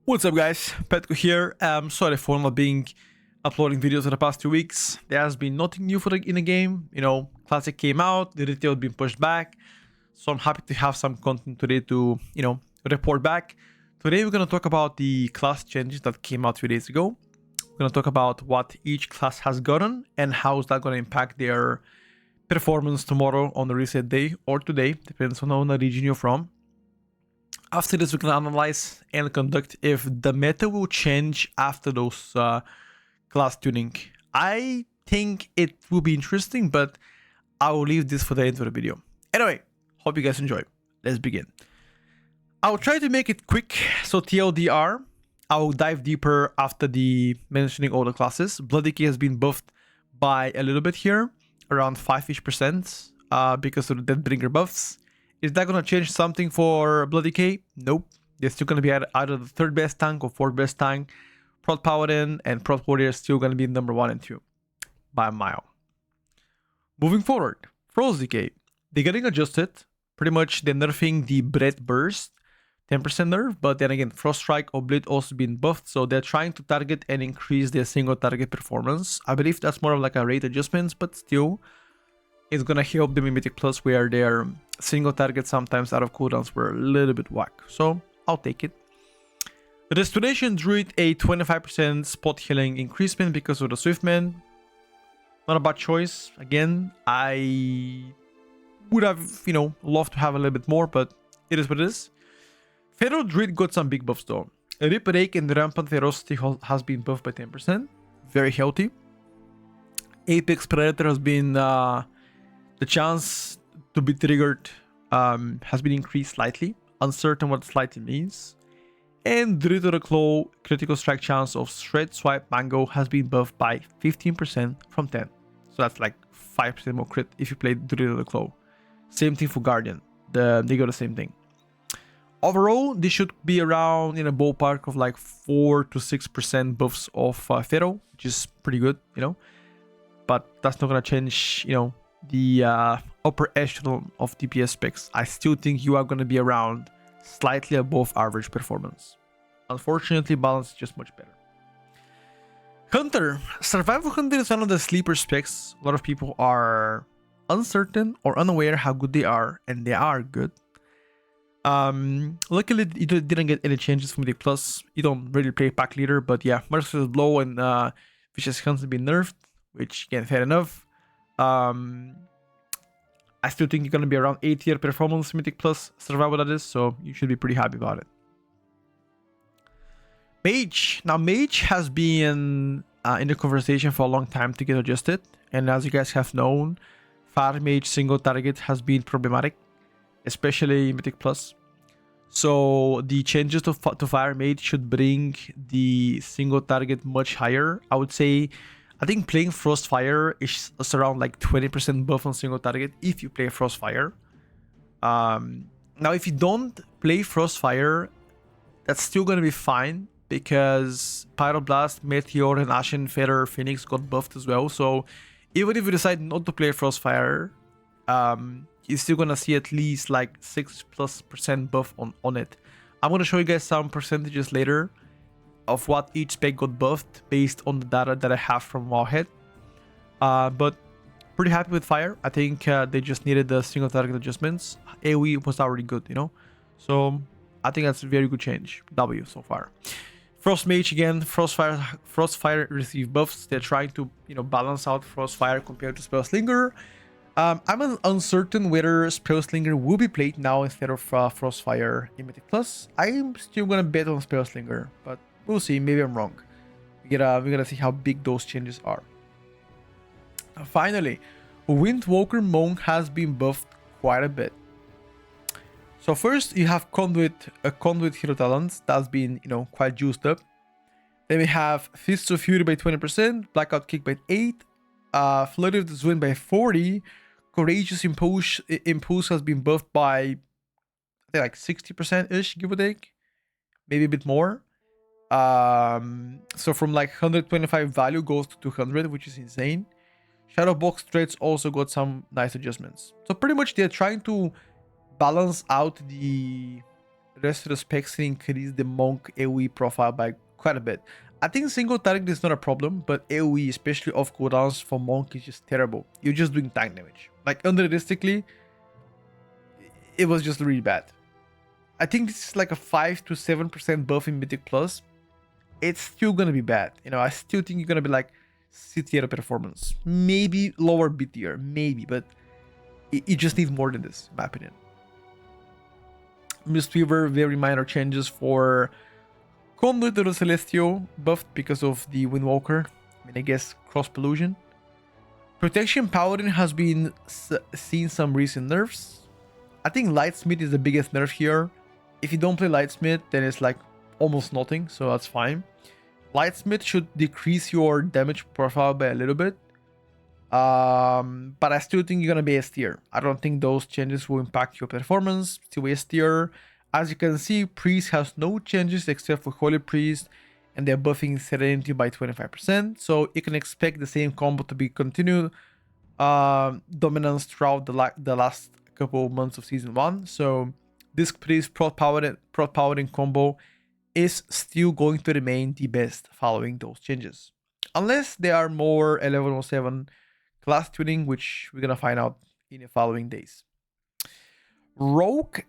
What's up guys, Petko here. Sorry for not being uploading videos in the past 2 weeks. There has been nothing new in the game. Classic came out, the retail been pushed back. So I'm happy to have some content today to, report back. Today we're going to talk about the class changes that came out 2 days ago. We're going to talk about what each class has gotten and how is that going to impact their performance tomorrow on the reset day or today, depends on the region you're from. After this, we can analyze and conduct if the meta will change after those class tuning. I think it will be interesting, but I will leave this for the end of the video. Anyway, hope you guys enjoy. Let's begin. I'll try to make it quick, so TLDR, I'll dive deeper after the mentioning all the classes. Blood Decay has been buffed by a little bit here, around 5-ish%, because of the Deathbringer buffs. Is that going to change something for Blood Decay? Nope. They're still going to be either the 3rd best tank or 4th best tank. Prot Paladin and Prot Warrior is still going to be number 1 and 2 by a mile. Moving forward, Frost Decay. They're getting adjusted. Pretty much they're nerfing the Breath Burst. 10% nerf, but then again, Frost Strike or Bleed also been buffed, so they're trying to target and increase their single target performance. I believe that's more of like a rate adjustments, but still, it's gonna help them in Mythic Plus where their single targets sometimes out of cooldowns were a little bit whack. So I'll take it. Restoration Druid, a 25% spot healing increasement because of the Swiftman. Not a bad choice. Again, I would have, loved to have a little bit more, but it is what it is. Feral Druid got some big buffs though. Rip Rake and Rampant Ferocity has been buffed by 10%. Very healthy. Apex Predator has been the chance to be triggered has been increased slightly. Uncertain what slightly means. And Druid of the Claw critical strike chance of Shred Swipe Mango has been buffed by 15% from 10. So that's like 5% more crit if you play Druid of the Claw. Same thing for Guardian. They got the same thing. Overall, this should be around in a ballpark of like 4 to 6% buffs of Feral, which is pretty good, But that's not gonna change, the upper echelon of DPS specs. I still think you are going to be around slightly above average performance. Unfortunately, balance is just much better. Hunter. Survival Hunter is one of the sleeper specs. A lot of people are uncertain or unaware how good they are, and they are good. Luckily, you didn't get any changes from the plus. You don't really play pack leader, but yeah, Merciless Blow and Vicious Hunts have been nerfed, which again, fair enough. I still think you're going to be around 8-tier performance Mythic Plus survival, that is, so you should be pretty happy about it. Mage. Now, Mage has been in the conversation for a long time to get adjusted, and as you guys have known, Fire Mage single target has been problematic, especially Mythic Plus. So the changes to Fire Mage should bring the single target much higher. I think playing Frostfire is around like 20% buff on single target if you play Frostfire. Now, if you don't play Frostfire, that's still going to be fine because Pyroblast, Meteor, and Ashen Feather Phoenix got buffed as well. So even if you decide not to play Frostfire, you're still going to see at least like 6+% buff on it. I'm going to show you guys some percentages later of what each spec got buffed based on the data that I have from Wowhead. But pretty happy with Fire. I think they just needed the single target adjustments. AoE was already good, So I think that's a very good change. W so far. Frost Mage again. Frostfire received buffs. They're trying to balance out Frostfire compared to Spellslinger. I'm uncertain whether Spellslinger will be played now instead of Frostfire in Mythic Plus. I'm still gonna bet on Spellslinger, but we'll see. Maybe I'm wrong. We gotta see how big those changes are. Finally, Windwalker Monk has been buffed quite a bit. So first you have Conduit Hero Talent that's been quite juiced up. Then we have Fists of Fury by 20%, Blackout Kick by 8, Flurry of the Zwin by 40, Courageous Impulse has been buffed by I think like 60%-ish, give or take, maybe a bit more. So from like 125 value goes to 200, which is insane. Shadowbox threats also got some nice adjustments. So pretty much they're trying to balance out the Resto specs increase the monk AoE profile by quite a bit. I think single target is not a problem, but AoE, especially off cooldowns for monk, is just terrible. You're just doing tank damage. Like, unrealistically, it was just really bad. I think this is like a 5 to 7% buff in Mythic Plus. It's still gonna be bad. You know, I still think you're gonna be like C tier performance. Maybe lower B tier, maybe, but you just need more than this, in my opinion. Mistweaver, very minor changes for Conduit to the Celestial, buffed because of the Windwalker. I mean, I guess cross pollution. Protection Paladin has been seen some recent nerfs. I think Lightsmith is the biggest nerf here. If you don't play Lightsmith, then it's like almost nothing, so that's fine. Lightsmith should decrease your damage profile by a little bit. But I still think you're gonna be S tier. I don't think those changes will impact your performance. Still S tier. As you can see, Priest has no changes except for Holy Priest, and they're buffing Serenity by 25%. So you can expect the same combo to be continued dominance throughout the last couple of months of Season 1. So this Priest Prot Paladin combo is still going to remain the best following those changes. Unless there are more 1107 class tuning, which we're gonna find out in the following days. Rogue,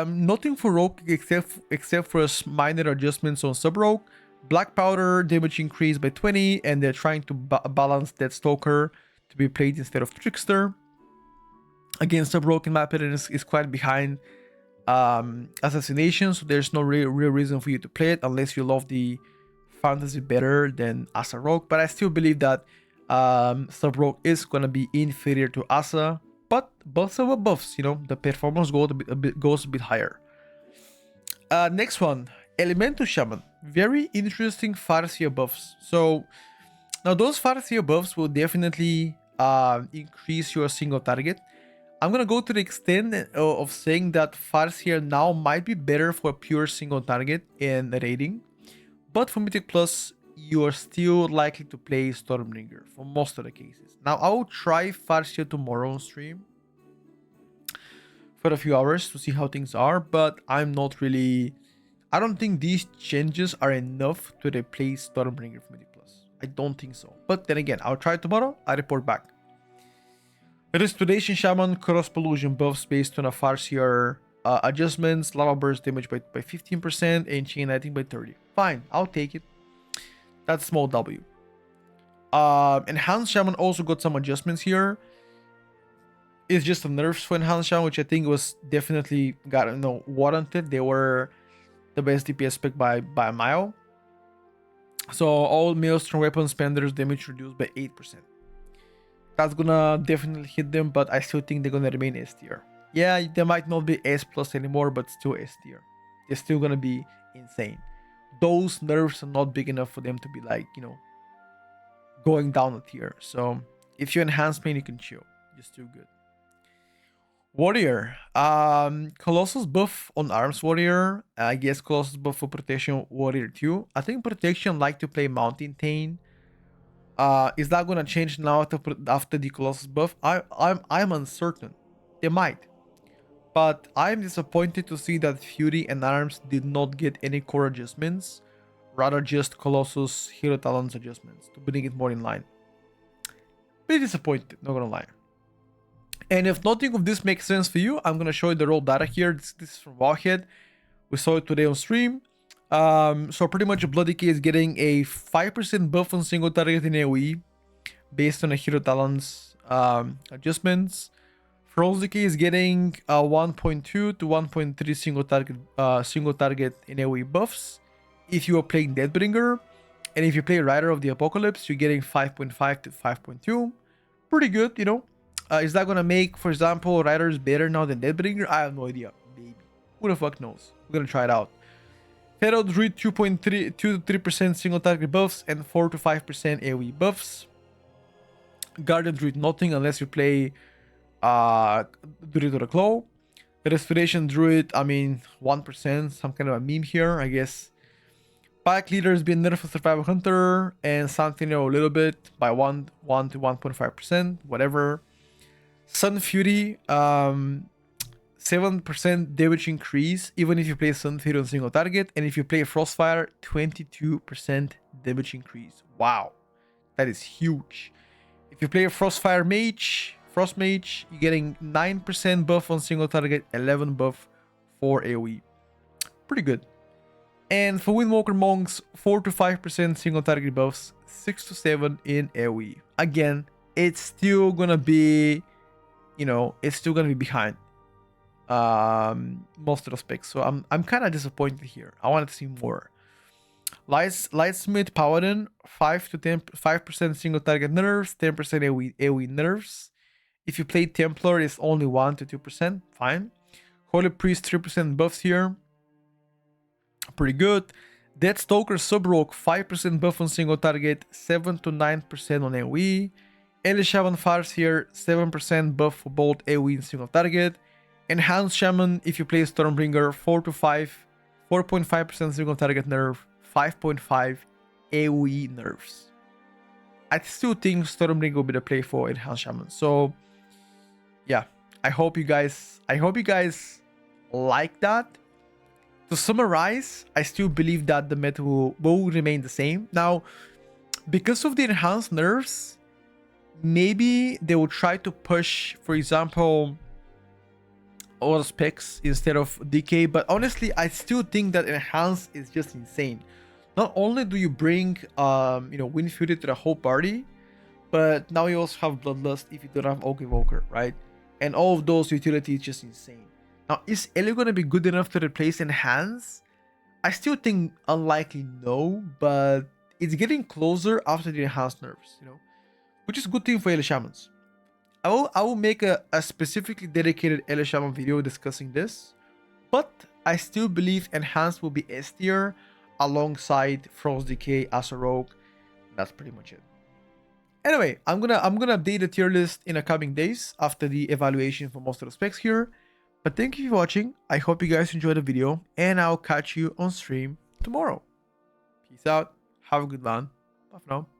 nothing for Rogue except for minor adjustments on Sub Rogue. Black Powder damage increased by 20, and they're trying to balance that Stalker to be played instead of Trickster. Again, Sub Rogue in my opinion is quite behind Assassination, so there's no real reason for you to play it unless you love the fantasy better than Asa Rogue. But I still believe that Sub Rogue is gonna be inferior to Asa. But both of the buffs, you know, the performance goes a bit higher. Next one, Elemental Shaman. Very interesting Farseer buffs. So now those Farseer buffs will definitely increase your single target. I'm gonna go to the extent of saying that Farseer now might be better for a pure single target in raiding. But for Mythic Plus, you are still likely to play Stormbringer for most of the cases. Now, I will try Farseer tomorrow on stream for a few hours to see how things are, but I'm not really... I don't think these changes are enough to replace Stormbringer for Mythic Plus. I don't think so. But then again, I'll try tomorrow. I report back. Restoration Shaman cross pollution buffs based on a Farseer adjustments. Lava burst damage by 15% and chain lighting by 30. Fine, I'll take it. That's small W. Enhanced Shaman also got some adjustments here. It's just a nerfs for Enhanced Shaman, which I think was definitely warranted. They were the best DPS pick by a mile. So all Maelstrom weapon spenders damage reduced by 8%. That's gonna definitely hit them, but I still think they're gonna remain S tier. Yeah, they might not be S plus anymore, but still S tier. They're still gonna be insane. Those nerfs are not big enough for them to be like, you know, going down a tier. So if you enhance main, you can chill. You're still good. Warrior. Colossus buff on Arms Warrior. I guess Colossus buff for Protection Warrior too. I think Protection like to play Mountain Thane. Is that gonna change now after the Colossus buff? I'm uncertain. They might. But I'm disappointed to see that Fury and Arms did not get any core adjustments, rather just Colossus Hero Talons adjustments to bring it more in line. Pretty disappointed, not gonna lie. And if nothing of this makes sense for you, I'm gonna show you the raw data here. This is from Wowhead. We saw it today on stream. So pretty much Bloody K is getting a 5% buff on single target in AoE based on a Hero Talons adjustments. Froze Decay is getting 1.2 to 1.3 single target in AoE buffs if you are playing Deathbringer, and if you play Rider of the Apocalypse, you're getting 5.5 to 5.2. Pretty good, you know. Is that gonna make, for example, Riders better now than Deathbringer? I have no idea. Maybe. Who the fuck knows? We're gonna try it out. Resto Druid 2.3 to 3% single target buffs and 4 to 5% AoE buffs. Guardian Druid nothing unless you play Druid or a Claw. Restoration Druid, I mean 1%, some kind of a meme here, I guess. Pack Leader has been nerfed for Survival Hunter, and Sentinel a little bit by 1 to 1.5%, whatever. Sun Fury, 7% damage increase even if you play Sunfire on single target, and if you play Frostfire, 22% damage increase. Wow, that is huge. If you play a Frostfire Mage, Frost Mage, you're getting 9% buff on single target, 11 buff for AoE. Pretty good. And for Windwalker Monks, 4 to 5% single target buffs, 6 to 7 in AoE. Again, it's still gonna be, you know, it's still gonna be behind most of the specs. So I'm kind of disappointed here. I wanted to see more. Lightsmith Paladin, 5% single target nerfs, 10% AoE nerfs. If you play Templar, it's only 1 to 2%. Fine. Holy Priest, 3% buffs here. Pretty good. Deathstalker Subrogue, 5% buff on single target, 7 to 9% on AoE. Ele Shaman Fires here, 7% buff for both AoE and single target. Enhanced Shaman, if you play Stormbringer, 4.5% single target nerf, 5.5 AoE nerfs. I still think Stormbringer will be the play for Enhanced Shaman. So yeah, I hope you guys like that. To summarize, I still believe that the meta will remain the same. Now, because of the enhanced nerfs, maybe they will try to push, for example, all specs instead of DK. But honestly, I still think that enhanced is just insane. Not only do you bring, Wind Fury to the whole party, but now you also have Bloodlust if you don't have Oak Evoker, right? And all of those utilities just insane. Now, is Ele gonna be good enough to replace Enhance? I still think unlikely no, but it's getting closer after the enhanced nerfs, which is a good thing for Ele Shamans. I will make a specifically dedicated Ele Shaman video discussing this, but I still believe Enhanced will be S tier alongside Frost Decay as a rogue. That's pretty much it. Anyway, I'm gonna update the tier list in the coming days after the evaluation for most of the specs here. But thank you for watching. I hope you guys enjoyed the video, and I'll catch you on stream tomorrow. Peace out. Have a good one. Bye for now.